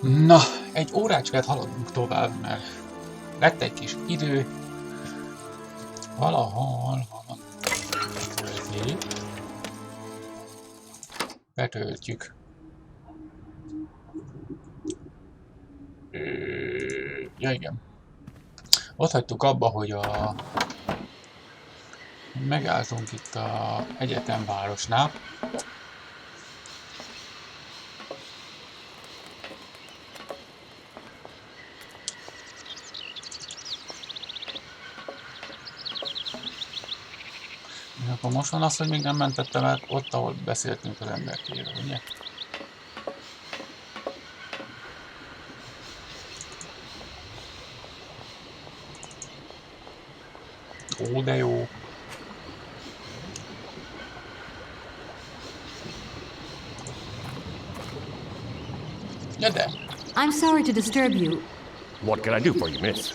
Na, egy órácskát haladunk tovább, mert lett egy kis idő. Valahol van tölték. Betöltjük. Ja, igen. Ott hagytuk abba, hogy megálltunk itt az egyetemvárosnál. Akkor most van az, hogy még nem mentettem el ott, ahol beszéltünk az emberkéről, ugye? Ó, de jó! Ja, de! I'm sorry to disturb you. What can I do for you, miss?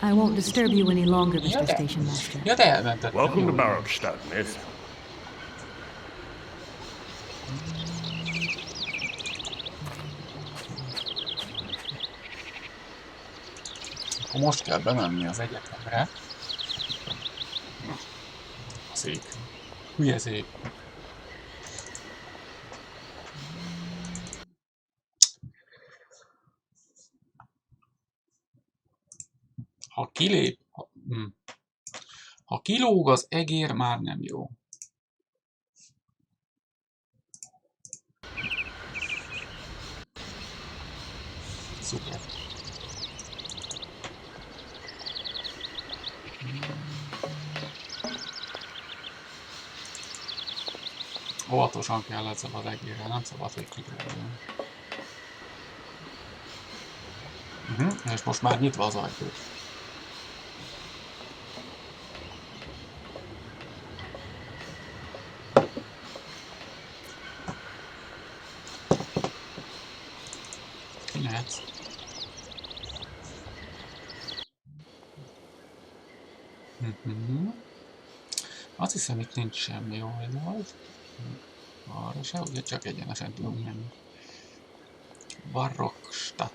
I won't disturb you any longer, Mr. Ja, de! Station Master. Ja, de elmentettem. Welcome to Jó. Barrowstadt, miss. Akkor most kell bemenni az egyetemre. Szék. Hülye szék. Ha kilép... Ha kilóg az egér, már nem jó. Szuper. Óvatosan kell ezzel az egérrel, nem szabad, hogy kidőljön. És most már nyitva az ajtót. Ki lehetsz? Azt hiszem, itt nincs semmi oldalt. Arra se, ugye csak egyenesen tudunk menni. Barrowstadt.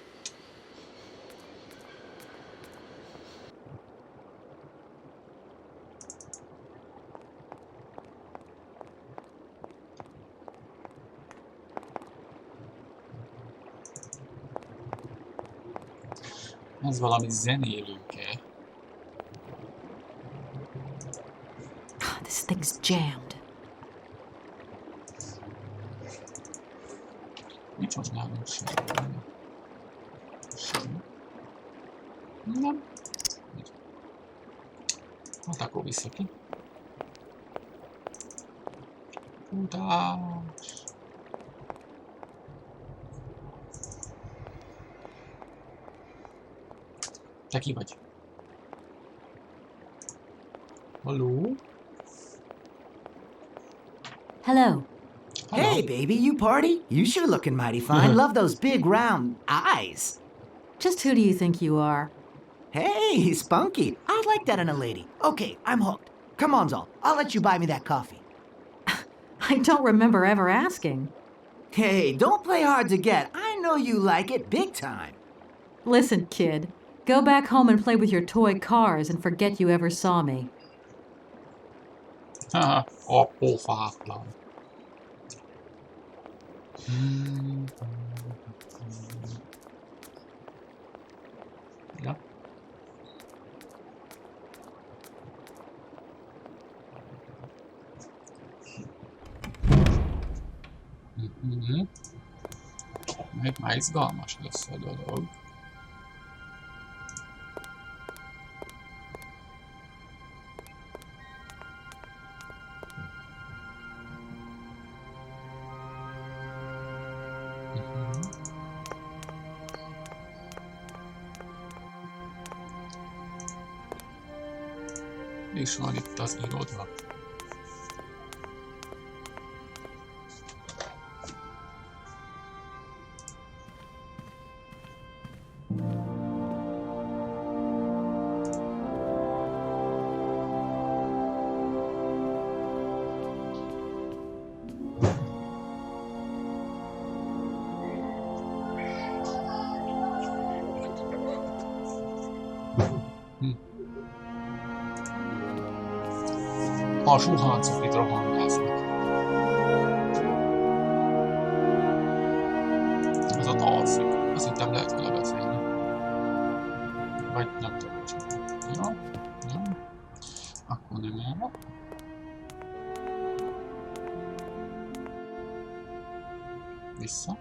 Ez valami zenélőke. This thing's jammed. Nincs most nálunk semmi. Semmi. Nem. Hát akkor vissza ki. Futás. Te ki vagy? Halló? Hello. Hey, baby, you party? You sure looking mighty fine. Love those big round eyes. Just who do you think you are? Hey, spunky. I like that in a lady. Okay, I'm hooked. Come on, Zol. I'll let you buy me that coffee. I don't remember ever asking. Hey, don't play hard to get. I know you like it big time. Listen, kid. Go back home and play with your toy cars and forget you ever saw me. Haha, a pofátlan. Ja. Még már izgalmas lesz a dolog. És van itt az iroda. A suhancukit rohangáznak. Ez a alszik. Azt hittem lehet vele beszélni. Vagy nem tudom, hogy csinálni. Jó? Jó. Akkor nem erre. Vissza.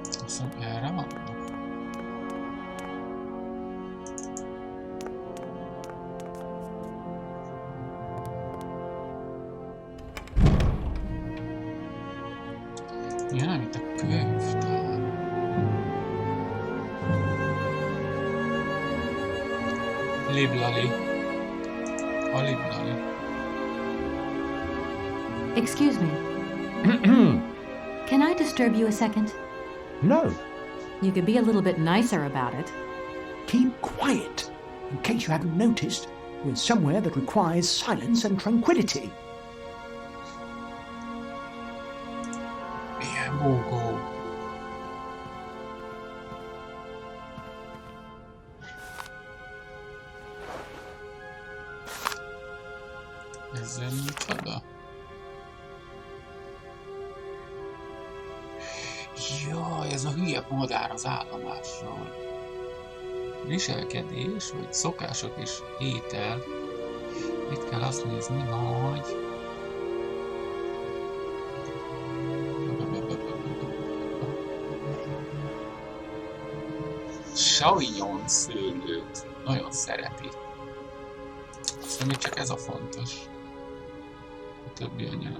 Azt hiszem erre vannak. Ja, nem itt a könyvtár. Liblali. A liblali. Excuse me. Can I disturb you a second? No. You could be a little bit nicer about it. Keep quiet. In case you haven't noticed, we're somewhere that requires silence and tranquility. Milyen bógó. Ezzel micsoda? Jaj, ez a hülye madár az állomásról. Viselkedés, vagy szokások és étel. Itt kell azt nézni, hogy... Savignon szőlőt nagyon szereti. Aztán még csak ez a fontos. A többi annyira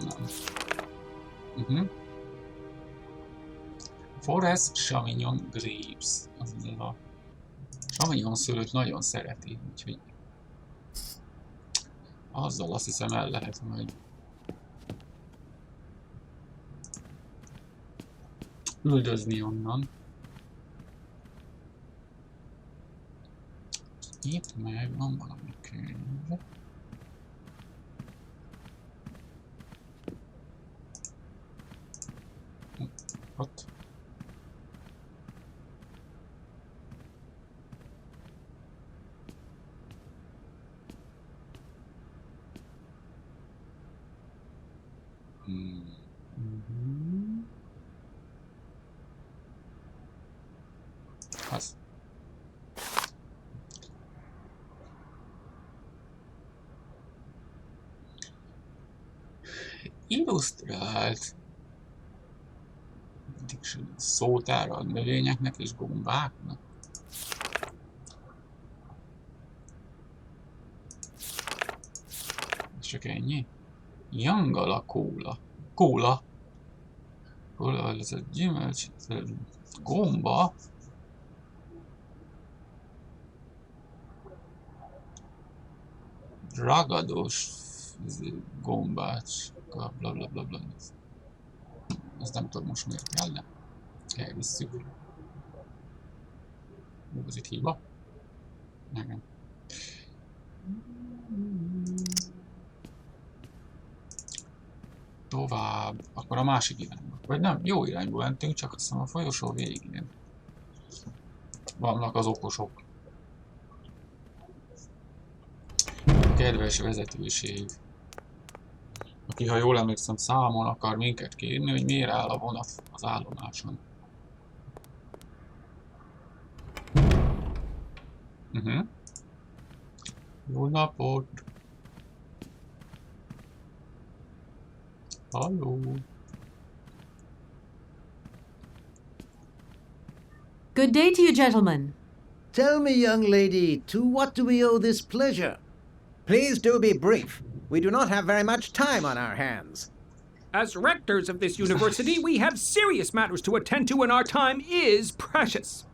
nem. Forest Savignon Grapes. Az a Savignon szőlőt nagyon szereti, úgyhogy azzal azt hiszem el lehet majd üldözni onnan. Itt meg van valami könyv. Ott. Az. Illusztrált szótára a növényeknek és gombáknak. Ez csak ennyi? Jangala kóla. Kóla, ez a gyümölcs, gomba. Ragados gombácska, blablabla. Ezt nem tudom most miért kell, de elvisszük. Ez itt hiba? Nem. Tovább, akkor a másik irányba. Vagy nem, jó irányba mentünk, csak azt hiszem a folyosó végén vannak az okosok. Kedves vezetőség, aki, ha jól emlékszem, számon akar minket kérni, hogy miért áll a vonat az állomáson. Jó napot! Hello. Good day to you, gentlemen. Tell me, young lady, to what do we owe this pleasure? Please do be brief. We do not have very much time on our hands. As rectors of this university, we have serious matters to attend to and our time is precious.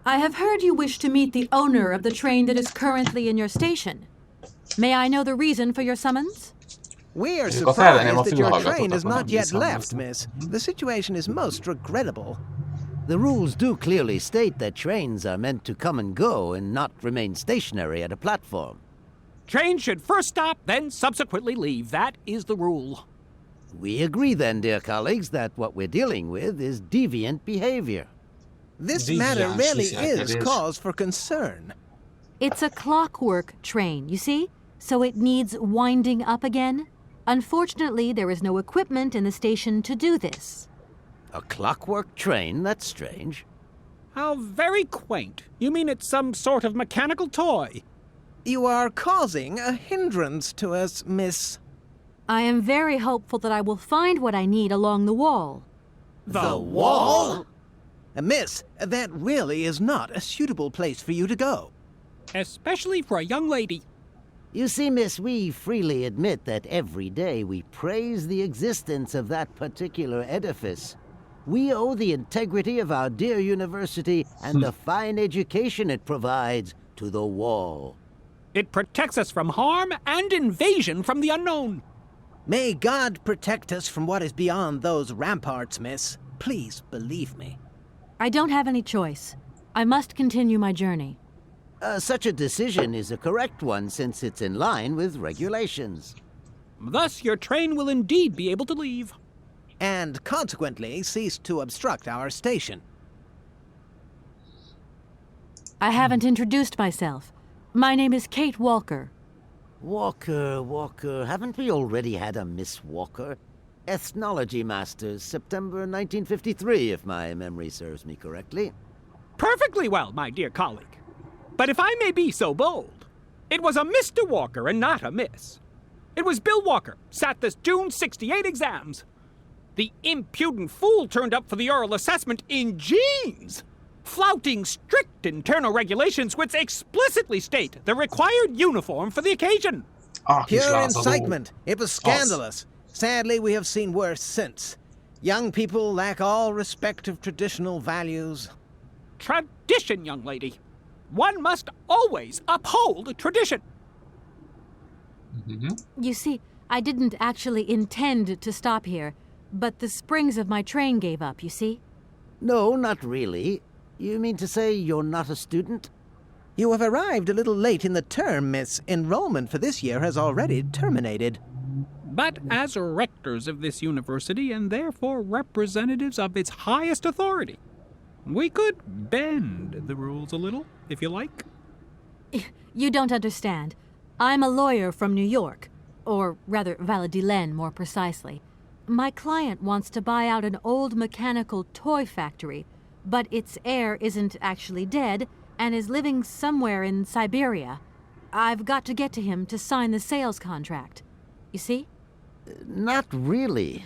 I have heard you wish to meet the owner of the train that is currently in your station. May I know the reason for your summons? We are surprised that your train has not yet left, miss. The situation is most regrettable. The rules do clearly state that trains are meant to come and go and not remain stationary at a platform. Train should first stop, then subsequently leave. That is the rule. We agree then, dear colleagues, that what we're dealing with is deviant behavior. This matter really is cause for concern. It's a clockwork train, you see? So it needs winding up again. Unfortunately, there is no equipment in the station to do this. A clockwork train? That's strange. How very quaint. You mean it's some sort of mechanical toy? You are causing a hindrance to us, miss. I am very hopeful that I will find what I need along the wall. The wall? Miss, that really is not a suitable place for you to go. Especially for a young lady. You see, miss, we freely admit that every day we praise the existence of that particular edifice. We owe the integrity of our dear university and the fine education it provides to the wall. It protects us from harm and invasion from the unknown. May God protect us from what is beyond those ramparts, miss. Please believe me. I don't have any choice. I must continue my journey. Such a decision is a correct one since it's in line with regulations. Thus, your train will indeed be able to leave. And consequently cease to obstruct our station. I haven't introduced myself. My name is Kate Walker. Walker, haven't we already had a Miss Walker? Ethnology Masters, September 1953, if my memory serves me correctly. Perfectly well, my dear colleague. But if I may be so bold, it was a Mr. Walker and not a Miss. It was Bill Walker, sat this June 68 exams. The impudent fool turned up for the oral assessment in jeans, flouting strict internal regulations which explicitly state the required uniform for the occasion. Pure incitement. It was scandalous. Sadly, we have seen worse since. Young people lack all respect of traditional values. Tradition, young lady. One must always uphold tradition. You see, I didn't actually intend to stop here, but the springs of my train gave up, you see? No, not really. You mean to say you're not a student? You have arrived a little late in the term, miss. Enrollment for this year has already terminated. But as rectors of this university and therefore representatives of its highest authority, we could bend the rules a little, if you like. You don't understand. I'm a lawyer from New York, or rather Valladolid more precisely. My client wants to buy out an old mechanical toy factory, but its heir isn't actually dead and is living somewhere in Syberia. I've got to get to him to sign the sales contract. You see? Not really.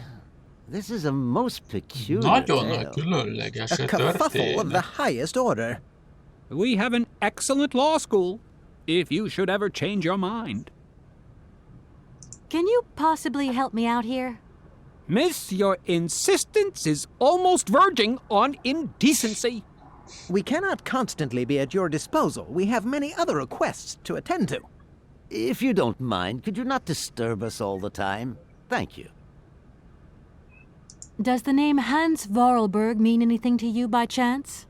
This is a most peculiar Nagyon tale. különleges A kerfuffle of the történet. highest order. We have an excellent law school, if you should ever change your mind. Can you possibly help me out here? Miss, your insistence is almost verging on indecency. We cannot constantly be at your disposal. We have many other requests to attend to. If you don't mind, could you not disturb us all the time? Thank you. Does the name Hans Vorarlberg mean anything to you by chance?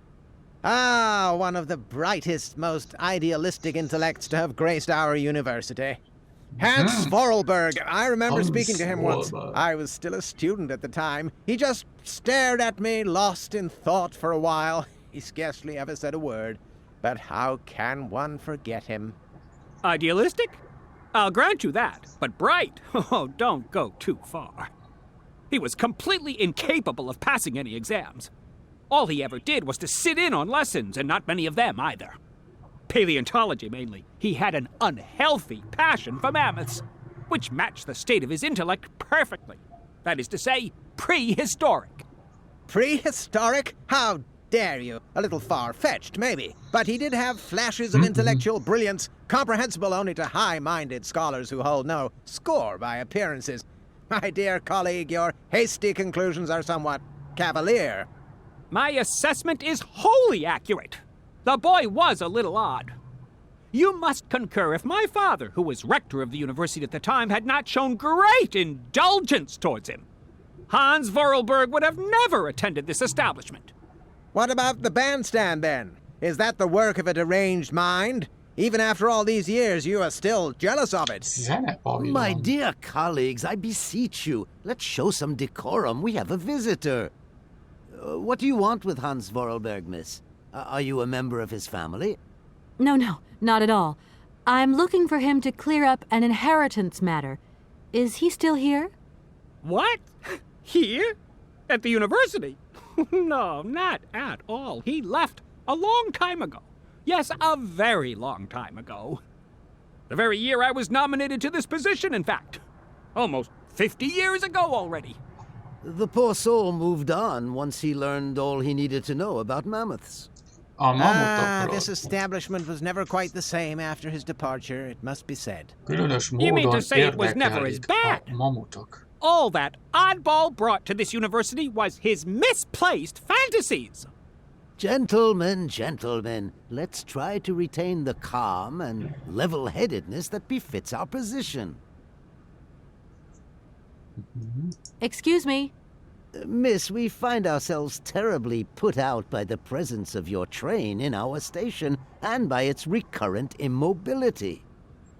Ah, one of the brightest, most idealistic intellects to have graced our university. Hans Vorarlberg. I remember Hans speaking to him once. Vorarlberg. I was still a student at the time. He just stared at me, lost in thought for a while. He scarcely ever said a word. But how can one forget him? Idealistic? I'll grant you that, but bright? Oh, don't go too far. He was completely incapable of passing any exams. All he ever did was to sit in on lessons, and not many of them either. Paleontology, mainly. He had an unhealthy passion for mammoths, which matched the state of his intellect perfectly. That is to say, prehistoric. Prehistoric? How dare you? A little far-fetched, maybe. But he did have flashes of intellectual brilliance, comprehensible only to high-minded scholars who hold no score by appearances. My dear colleague, your hasty conclusions are somewhat cavalier. My assessment is wholly accurate. The boy was a little odd. You must concur if my father, who was rector of the university at the time, had not shown great indulgence towards him. Hans Vorarlberg would have never attended this establishment. What about the bandstand, then? Is that the work of a deranged mind? Even after all these years, you are still jealous of it. Zenepavilon. My dear colleagues, I beseech you, let's show some decorum. We have a visitor. What do you want with Hans Vorarlberg, miss? Are you a member of his family? No, not at all. I'm looking for him to clear up an inheritance matter. Is he still here? What? Here? At the university? No, not at all. He left a long time ago. Yes, a very long time ago. The very year I was nominated to this position, in fact. Almost 50 years ago already. The poor soul moved on once he learned all he needed to know about mammoths. A mamutokról. This establishment was never quite the same after his departure, it must be said. Különös You mean módon to say it was never as érdekelik bad? a mamutok. All that oddball brought to this university was his misplaced fantasies. Gentlemen, let's try to retain the calm and level-headedness that befits our position. Excuse me. Miss, we find ourselves terribly put out by the presence of your train in our station and by its recurrent immobility.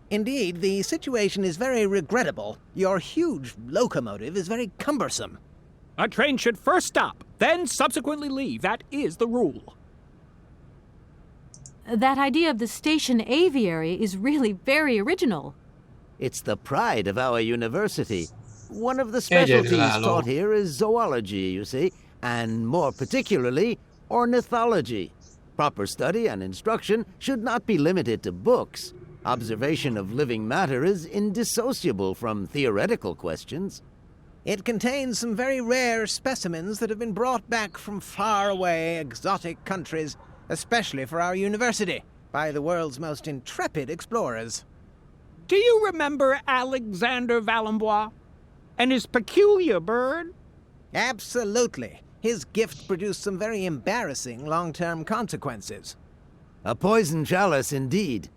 Indeed, the situation is very regrettable. Your huge locomotive is very cumbersome. A train should first stop, then subsequently leave. That is the rule. That idea of the station aviary is really very original. It's the pride of our university. One of the specialties taught here is zoology, you see, and more particularly, ornithology. Proper study and instruction should not be limited to books. Observation of living matter is indissociable from theoretical questions. It contains some very rare specimens that have been brought back from faraway, exotic countries, especially for our university, by the world's most intrepid explorers. Do you remember Alexander Valenbois and his peculiar bird? Absolutely. His gift produced some very embarrassing long-term consequences. A poison chalice indeed.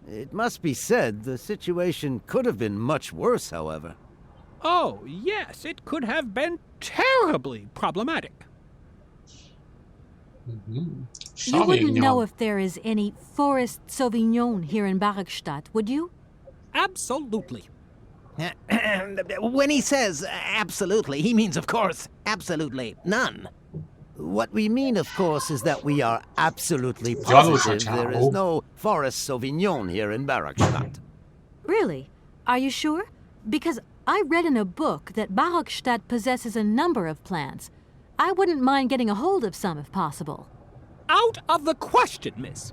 It must be said the situation could have been much worse, however. Oh, yes, it could have been terribly problematic. You wouldn't know if there is any Forest Sauvignon here in Barrackstadt, would you? Absolutely. When he says absolutely, he means, of course, absolutely none. What we mean, of course, is that we are absolutely positive there is no Forest Sauvignon here in Barrackstadt. Really? Are you sure? Because I read in a book that Barrackstadt possesses a number of plants. I wouldn't mind getting a hold of some if possible. Out of the question, miss.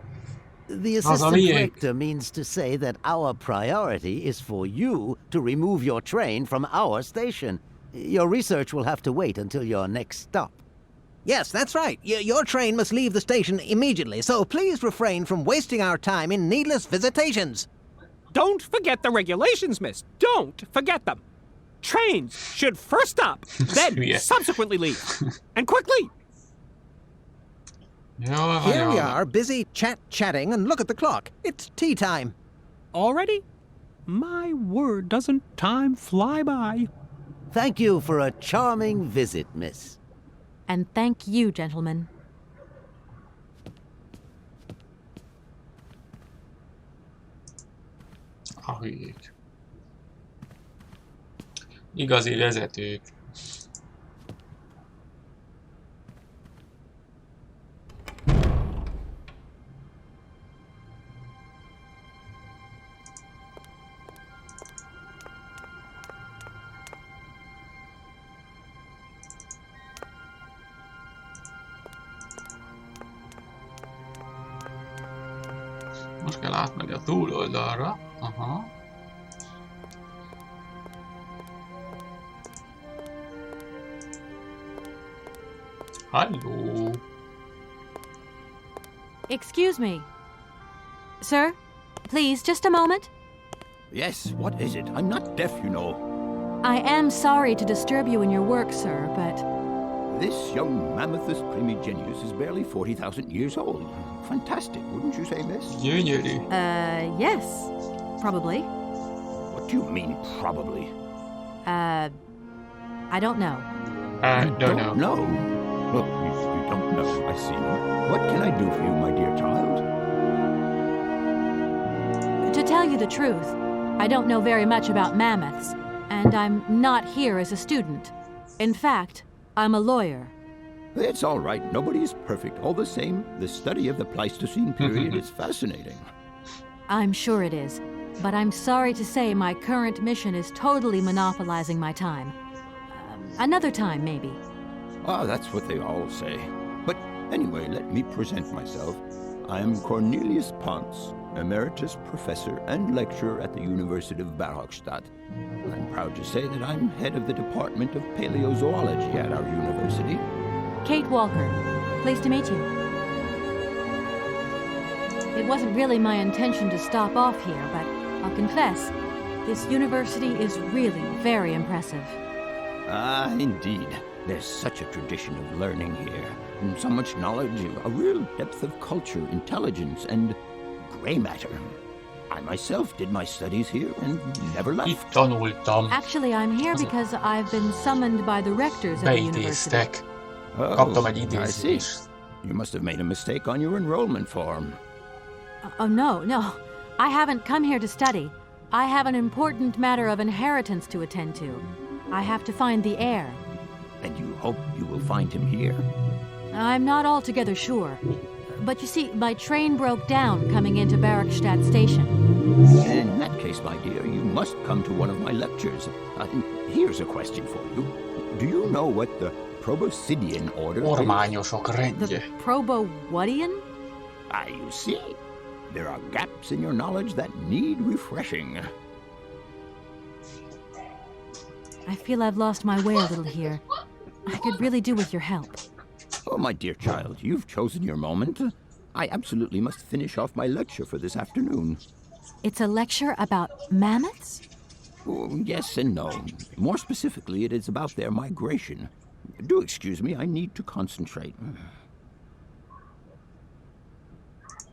The assistant director means to say that our priority is for you to remove your train from our station. Your research will have to wait until your next stop. Yes, that's right. Your train must leave the station immediately, so please refrain from wasting our time in needless visitations. Don't forget the regulations, miss. Don't forget them. Trains should first stop, then subsequently leave. And quickly. Here we are, busy chatting, and look at the clock. It's tea time. Already? My word, doesn't time fly by? Thank you for a charming visit, miss. And thank you, gentlemen. A hülyék. Igazi vezetők. Most kell átmenni a túloldalra. Aha. Hello. Excuse me. Sir, please, just a moment. Yes, what is it? I'm not deaf, you know. I am sorry to disturb you in your work, sir, but... This young Mammothus primigenius is barely 40,000 years old. Fantastic, wouldn't you say, miss? Gyönyörű. Yes. Probably. What do you mean, probably? I don't know. Don't know. Oh, you don't know, I see. What can I do for you, my dear child? To tell you the truth, I don't know very much about mammoths, and I'm not here as a student. In fact, I'm a lawyer. It's all right. Nobody is perfect. All the same, the study of the Pleistocene period is fascinating. I'm sure it is, but I'm sorry to say my current mission is totally monopolizing my time. Another time, maybe. Ah, that's what they all say. But anyway, let me present myself. I am Cornelius Ponce, Emeritus Professor and Lecturer at the University of Barhochstadt. I'm proud to say that I'm head of the Department of Paleozoology at our university. Kate Walker. Pleased to meet you. It wasn't really my intention to stop off here, but I'll confess, this university is really very impressive. Ah, indeed. There's such a tradition of learning here. And so much knowledge, a real depth of culture, intelligence, and gray matter. I myself did my studies here and never Itt left. tanultam. Actually, I'm here because I've been summoned by the rectors of the university. Beidéztek. Kaptam egy I see. idézést. You must have made a mistake on your enrollment form. Oh, no. I haven't come here to study. I have an important matter of inheritance to attend to. I have to find the heir. And you hope you will find him here? I'm not altogether sure. But you see, my train broke down coming into Barhochstadt Station. In that case, my dear, you must come to one of my lectures. Here's a question for you. Do you know what the Proboscidean order is? Ormányosok The rendje. Probo-Whatian? You see? There are gaps in your knowledge that need refreshing. I feel I've lost my way a little here. I could really do with your help. Oh, my dear child, you've chosen your moment. I absolutely must finish off my lecture for this afternoon. It's a lecture about mammoths? Oh, yes and no. More specifically, it is about their migration. Do excuse me, I need to concentrate.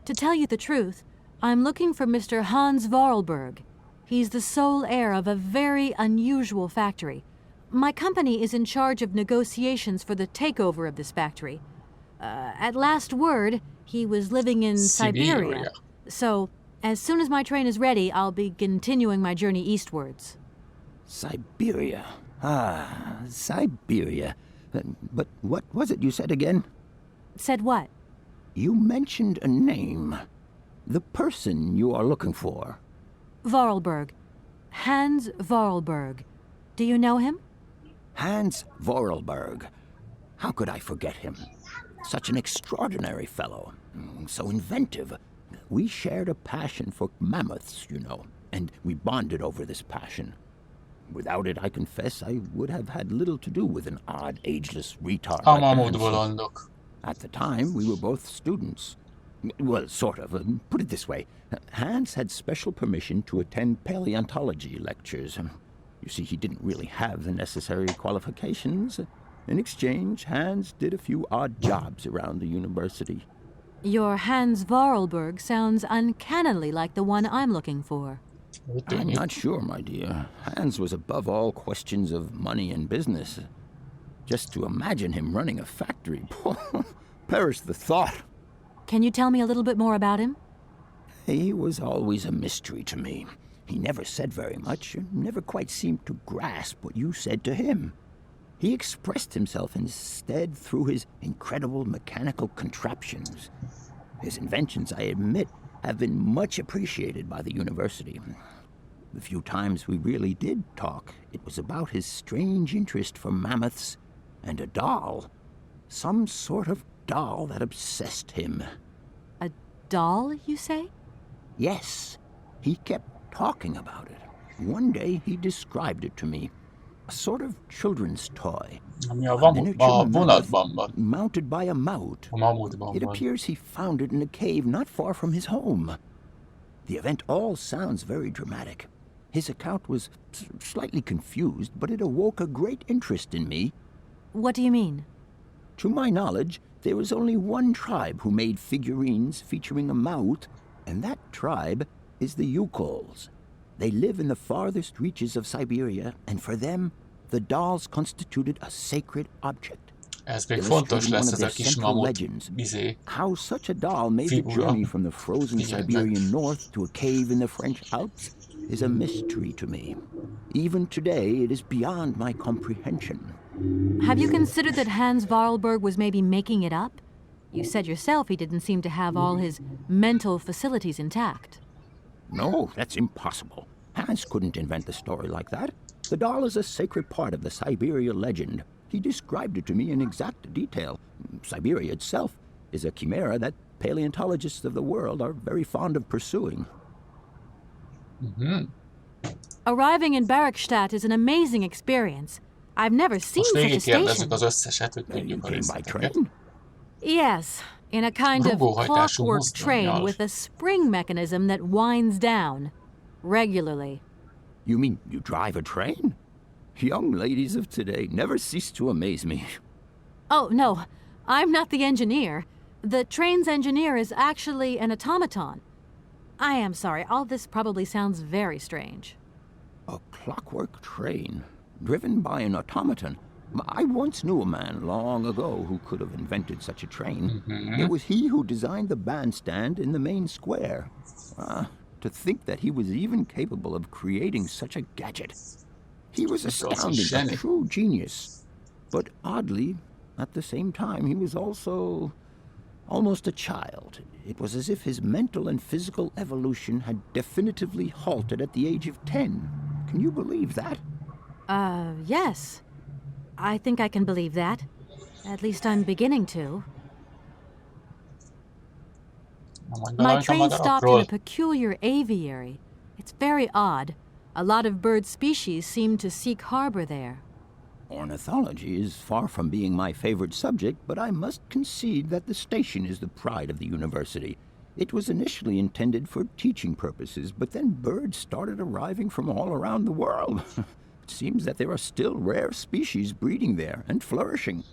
To tell you the truth, I'm looking for Mr. Hans Vorarlberg. He's the sole heir of a very unusual factory. My company is in charge of negotiations for the takeover of this factory. At last word, he was living in Syberia. So, as soon as my train is ready, I'll be continuing my journey eastwards. Syberia. Ah, Syberia. But what was it you said again? Said what? You mentioned a name. The person you are looking for. Vorarlberg. Hans Vorarlberg. Do you know him? Hans Vorarlberg. How could I forget him? Such an extraordinary fellow. So inventive. We shared a passion for mammoths, you know, and we bonded over this passion. Without it, I confess, I would have had little to do with an odd, ageless retard A like mamut Hans. bolondok. At the time, we were both students. Well, sort of. Put it this way. Hans had special permission to attend paleontology lectures. You see, he didn't really have the necessary qualifications. In exchange, Hans did a few odd jobs around the university. Your Hans Vorarlberg sounds uncannily like the one I'm looking for. I'm not sure, my dear. Hans was above all questions of money and business. Just to imagine him running a factory, perish the thought. Can you tell me a little bit more about him? He was always a mystery to me. He never said very much, and never quite seemed to grasp what you said to him. He expressed himself instead through his incredible mechanical contraptions. His inventions, I admit, have been much appreciated by the university. The few times we really did talk, it was about his strange interest for mammoths and a doll. Some sort of doll that obsessed him. A doll, you say? Yes, he kept talking about it. One day he described it to me. A sort of children's toy. Ami a Miniature mammoth vonatban van. mounted by a mount. A mamutban It van. appears he found it in a cave not far from his home. The event all sounds very dramatic. His account was slightly confused, but it awoke a great interest in me. What do you mean? To my knowledge, there was only one tribe who made figurines featuring a mouth, and that tribe is the Yukols. They live in the farthest reaches of Syberia, and for them, the dolls constituted a sacred object. Ez még fontos lesz, ez a kis mamut izé. How such a doll made the Figura. journey from the frozen Figyeld meg. Siberian north to a cave in the French Alps is a mystery to me. Even today, it is beyond my comprehension. Have you considered that Hans Varlberg was maybe making it up? You said yourself he didn't seem to have all his mental facilities intact. No, that's impossible. Hans couldn't invent a story like that. The doll is a sacred part of the Syberia legend. He described it to me in exact detail. Syberia itself is a chimera that paleontologists of the world are very fond of pursuing. Arriving in Bergstadt is an amazing experience. I've never seen Most such a végigkérdezzük station. az összeset, hogy You tudjuk a came by részleteket. train? Yes, in a kind of Rugóhajtású clockwork mozdony, train az. with a spring mechanism that winds down regularly. You mean you drive a train? Young ladies of today never cease to amaze me. Oh, no, I'm not the engineer. The train's engineer is actually an automaton. I am sorry, all this probably sounds very strange. A clockwork train, driven by an automaton. I once knew a man long ago who could have invented such a train. It was he who designed the bandstand in the main square. To think that he was even capable of creating such a gadget. He was astounding, a true genius. But oddly, at the same time, he was also almost a child. It was as if his mental and physical evolution had definitively halted at the age of 10. Can you believe that? Yes. I think I can believe that. At least I'm beginning to. My train stopped in a peculiar aviary. It's very odd. A lot of bird species seem to seek harbor there. Ornithology is far from being my favorite subject, but I must concede that the station is the pride of the university. It was initially intended for teaching purposes, but then birds started arriving from all around the world. It seems that there are still rare species breeding there and flourishing.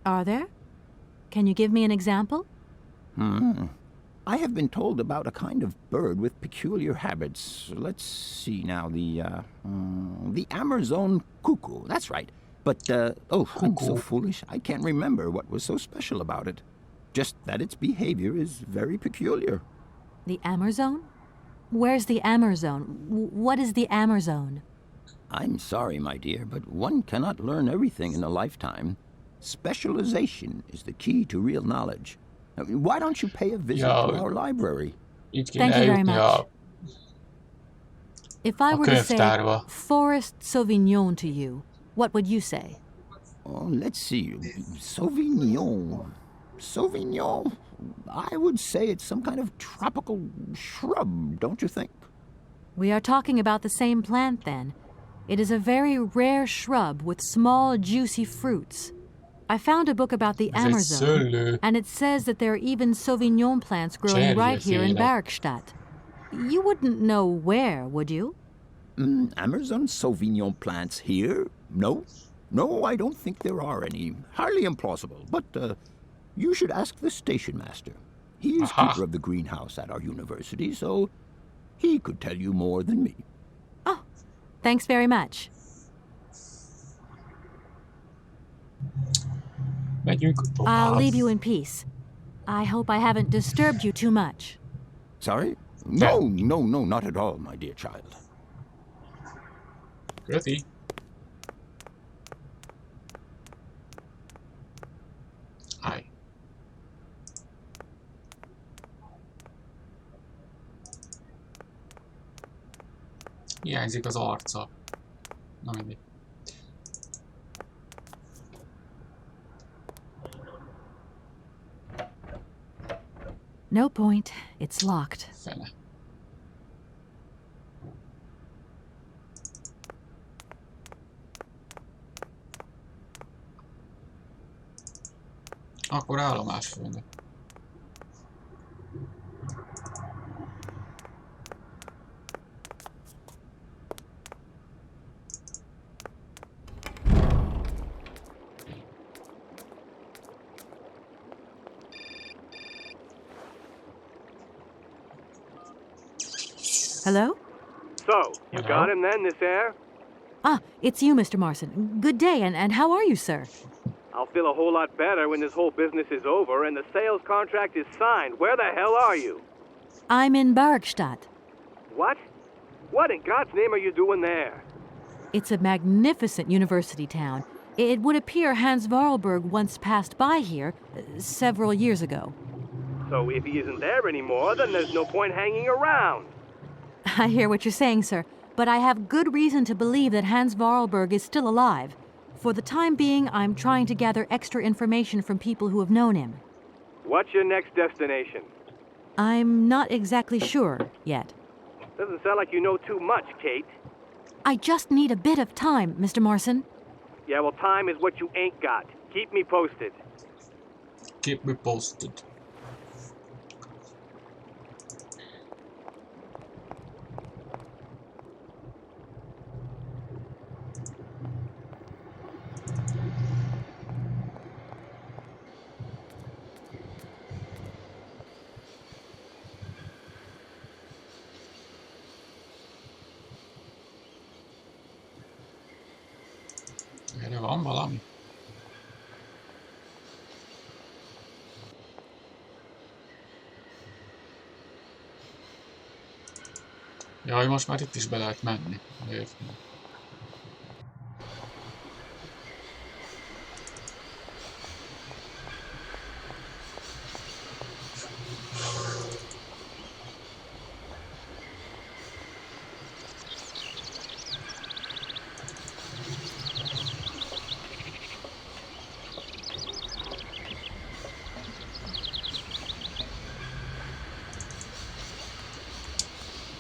Are there? Can you give me an example? I have been told about a kind of bird with peculiar habits. Let's see now, the Amazon cuckoo. That's right. But, I'm so foolish. I can't remember what was so special about it. Just that its behavior is very peculiar. The Amazon? Where's the Amazon? What is the Amazon? I'm sorry, my dear, but one cannot learn everything in a lifetime. Specialization is the key to real knowledge. Why don't you pay a visit to our library? Thank you very much. If I were to say Forest Sauvignon to you, what would you say? Oh, let's see. Sauvignon. Sauvignon? I would say it's some kind of tropical shrub, don't you think? We are talking about the same plant, then. It is a very rare shrub with small, juicy fruits. I found a book about the Amazon, and it says that there are even Sauvignon plants growing right here in Bergstadt. You wouldn't know where, would you? Amazon Sauvignon plants here? No. No, I don't think there are any. Highly implausible. But you should ask the station master. He is keeper of the greenhouse at our university, so he could tell you more than me. Oh, thanks very much. I'll leave you in peace. I hope I haven't disturbed you too much. Sorry? No, not at all, my dear child. Köszi. Állj. Hiányzik az arca. Na mindegy. No point. It's locked. Fene. Akkor állomásfőnök. Hello? So, you got him then, this air? Ah, it's you, Mr. Marson. Good day, and how are you, sir? I'll feel a whole lot better when this whole business is over and the sales contract is signed. Where the hell are you? I'm in Bergstadt. What? What in God's name are you doing there? It's a magnificent university town. It would appear Hans Vorarlberg once passed by here several years ago. So if he isn't there anymore, then there's no point hanging around. I hear what you're saying, sir, but I have good reason to believe that Hans Vorarlberg is still alive. For the time being, I'm trying to gather extra information from people who have known him. What's your next destination? I'm not exactly sure yet. Doesn't sound like you know too much, Kate. I just need a bit of time, Mr. Morrison. Yeah, well, time is what you ain't got. Keep me posted. Keep me posted. Erre van valami? Jaj, most már itt is be lehet menni. Lépni.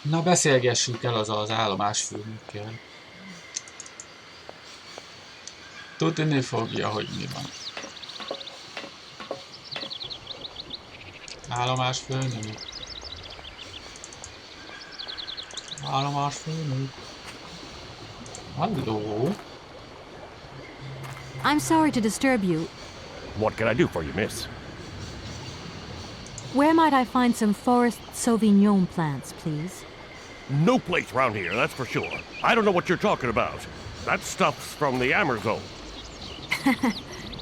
Na, beszélgessünk el az állomásfőnökkel. Tudni fogja, hogy mi van. Állomásfőnök. Állomásfőnök. Hello. I'm sorry to disturb you. What can I do for you, miss? Where might I find some forest Sauvignon plants, please? No place around here, that's for sure. I don't know what you're talking about. That stuff's from the Amazon.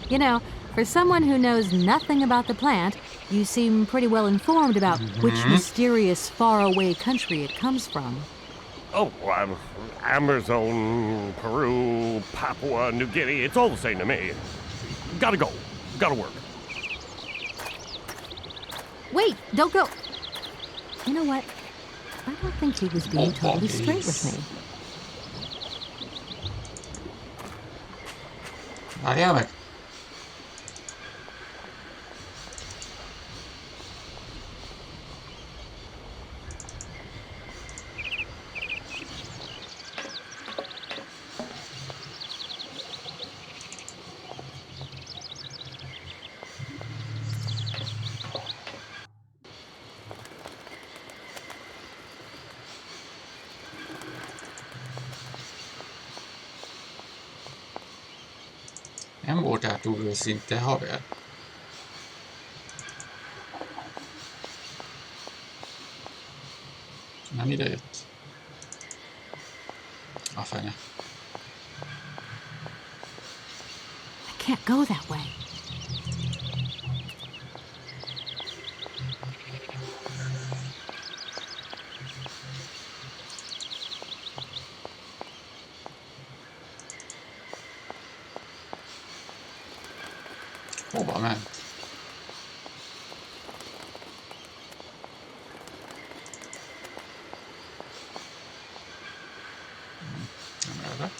You know, for someone who knows nothing about the plant, you seem pretty well informed about which mysterious faraway country it comes from. Oh, Amazon, Peru, Papua New Guinea, it's all the same to me. Gotta go. Gotta work. Wait, don't go. You know what? I don't think he was being totally straight with me. Várjál meg! Nem voltál túl őszinte, haver. Nem ide jött. A fene. I can't go that way. Hova ment? Nem erre.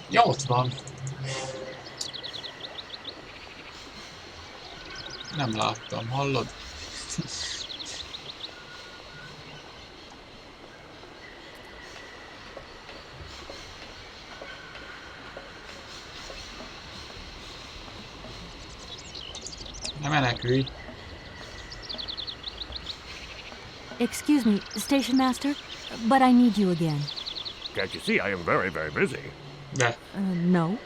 Ja, ott van. Nem láttam, hallod? Ne menekülj. Excuse me, Station Master, but I need you again. Can't you see I am very, very busy? De. No.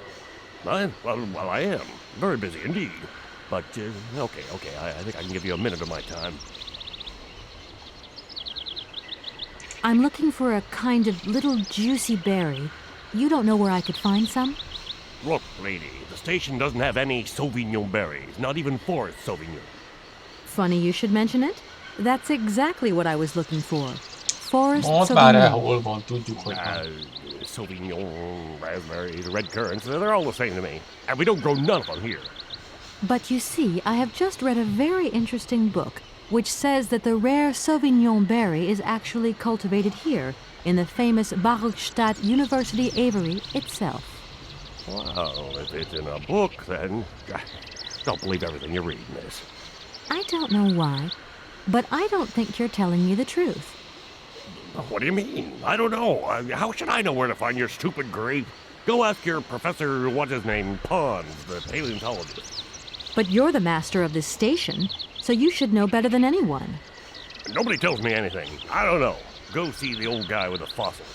Well, I am. Very busy indeed. But, okay, I think I can give you a minute of my time. I'm looking for a kind of little juicy berry. You don't know where I could find some? Look, lady, the station doesn't have any Sauvignon berries, not even Forest Sauvignon. Funny you should mention it. That's exactly what I was looking for. Forest Mondd már el, Sauvignon. hol van, tudjuk, hogy van. Sauvignon, raspberries, red currants, they're all the same to me. And we don't grow none of them here. But you see, I have just read a very interesting book which says that the rare Sauvignon berry is actually cultivated here, in the famous Barokstadt University aviary itself. Well, if it's in a book, then don't believe everything you read, miss. I don't know why, but I don't think you're telling me the truth. What do you mean? I don't know. How should I know where to find your stupid grape? Go ask your professor, what's his name, Pons, the paleontologist. But you're the master of this station, so you should know better than anyone. Nobody tells me anything. I don't know. Go see the old guy with the fossils.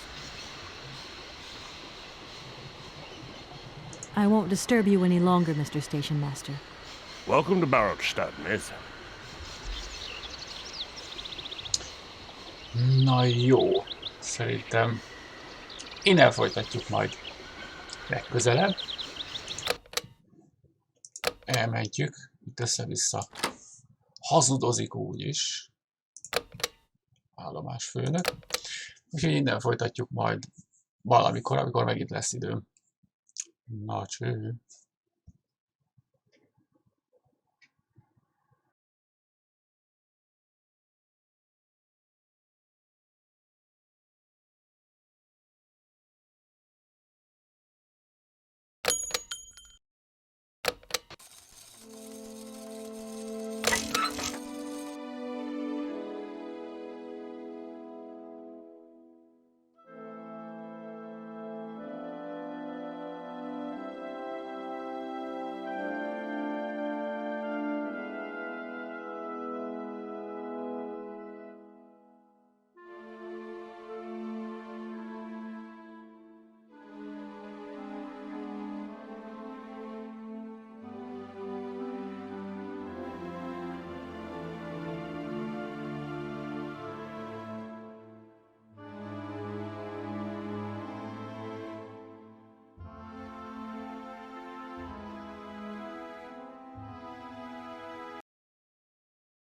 I won't disturb you any longer, Mr. Station Master. Welcome to Barokstadt, miss. Na jó, szerintem innen folytatjuk majd legközelebb. Elmentjük, itt össze-vissza hazudozik úgyis. Állomásfőnök. Úgyhogy innen folytatjuk majd valamikor, amikor megint lesz időm. Na cső.